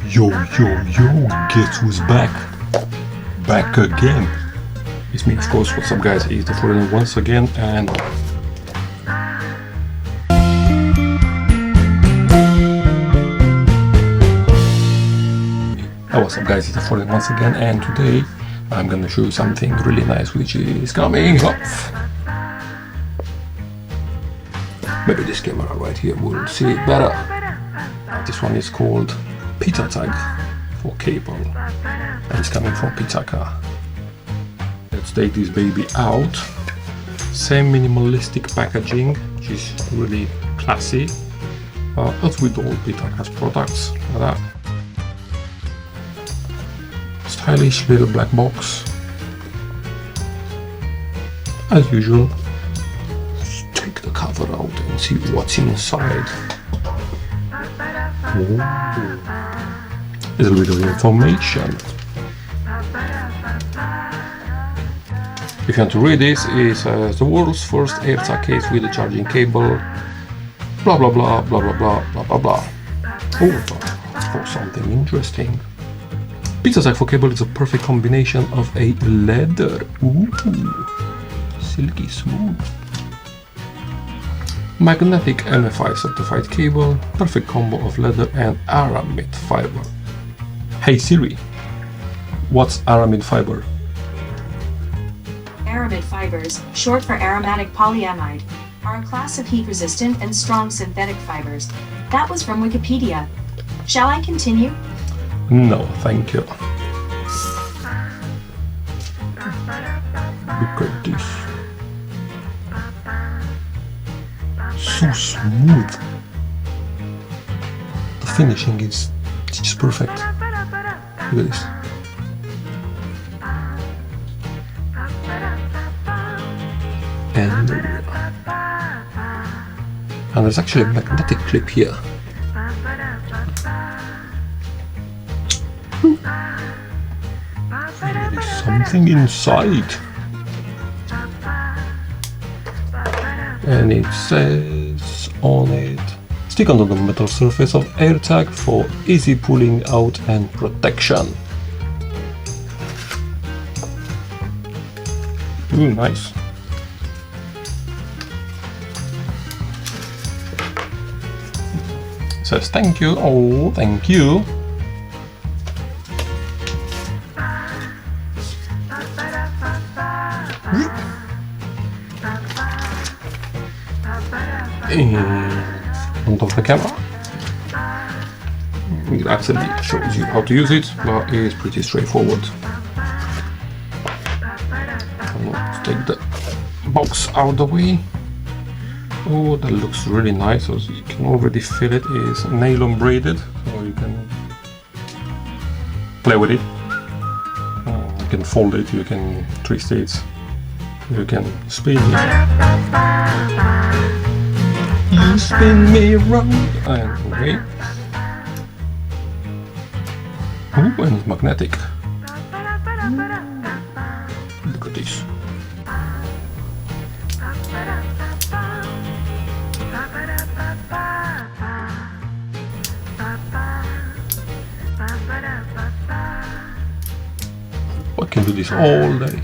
Yo, guess who's back? Back again. It's me, of course. What's up, guys? It's the Foreigner once again, and what's up, guys? It's the Foreigner once again, and today I'm gonna show you something really nice, which is coming off. Maybe this camera right here will see it better. This one is called PitaTag for cable, and it's coming from Pitaka. Let's take this baby out. Same minimalistic packaging, which is really classy, as with all Pitaka's products. Like that. Stylish little black box. As usual, let's take the cover out and see what's inside. Ooh. There's a little bit of information. If you want to read this, it says the world's first AirTag case with a charging cable. Blah blah blah blah blah blah blah blah blah. Oh, for something interesting. PitaTag for cable is a perfect combination of a leather, silky smooth, magnetic MFi certified cable, perfect combo of leather and aramid fiber. Hey Siri, what's aramid fiber? Aramid fibers, short for aromatic polyamide, are a class of heat-resistant and strong synthetic fibers. That was from Wikipedia. Shall I continue? No, thank you. Look at this. So smooth. The finishing is just perfect. Look at this. And there's actually a magnetic clip here. There is something inside. And it says on it, stick onto the metal surface of AirTag for easy pulling out and protection. Ooh, nice. It says thank you. Oh, thank you. In front of the camera. It actually shows you how to use it, but it's pretty straightforward. Let's take the box out of the way. Oh, that looks really nice. As you can already feel it is nylon braided, so you can play with it. You can fold it, you can twist it, you can spin it. You spin me round and wait. Ooh, and it's magnetic. Look at this. I can do this all day.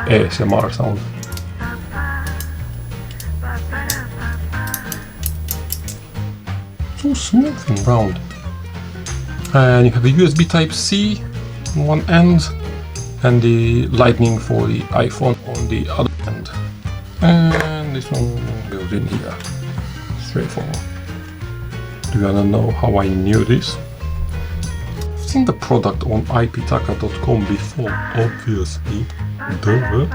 ASMR sound. So smooth and round. And you have a USB Type-C on one end and the Lightning for the iPhone on the other end. And this one goes in here. Straightforward. Do you wanna know how I knew this? I've seen the product on ipitaka.com before, obviously. Duh.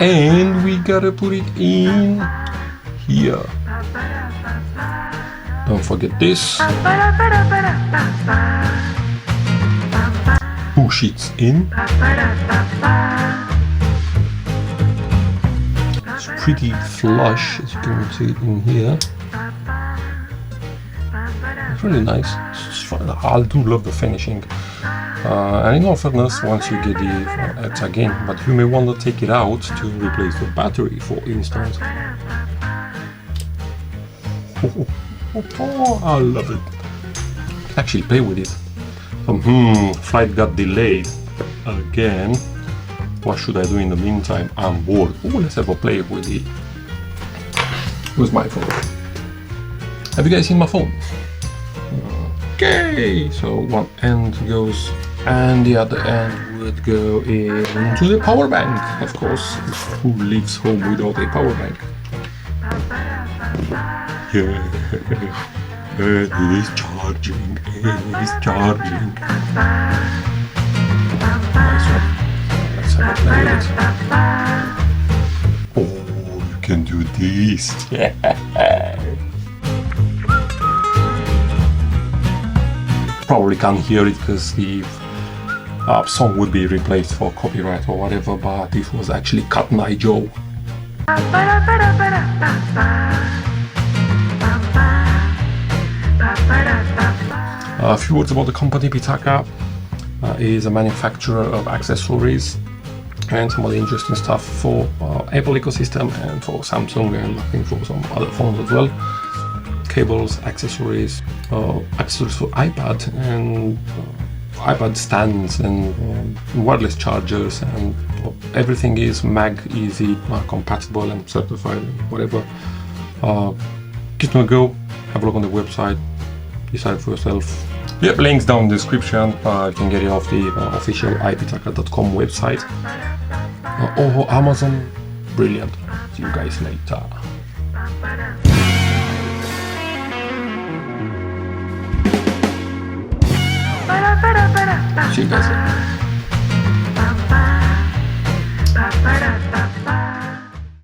And we gotta put it in here. Don't forget this. Push it in. It's pretty flush, as you can see it in here. It's really nice. I do love the finishing. And in all fairness, once you get the AirTag in, but you may want to take it out to replace the battery, for instance. Oh, I love it. can actually play with it. So, flight got delayed again. What should I do in the meantime? I'm bored. Oh, let's have a play with my phone. Have you guys seen my phone? Okay, so one end goes and the other end would go into the power bank. Of course, who leaves home without a power bank? Yeah, it is charging, it is charging. Nice one. Let's have a play with it. Oh, you can do this. Yeah. Probably can't hear it because the song would be replaced for copyright or whatever, but this was actually Cut Night Joe. A few words about the company. Pitaka is a manufacturer of accessories and some of the interesting stuff for Apple ecosystem and for Samsung, and I think for some other phones as well. Cables, accessories, accessories for iPad and iPad stands and wireless chargers, and everything is Mag Easy compatible and certified and whatever. Give them a go, have a look on the website, decide for yourself. Yep, links down in the description. You can get it off the official ipitaka.com website or Amazon. Brilliant. See you guys later. See you guys later.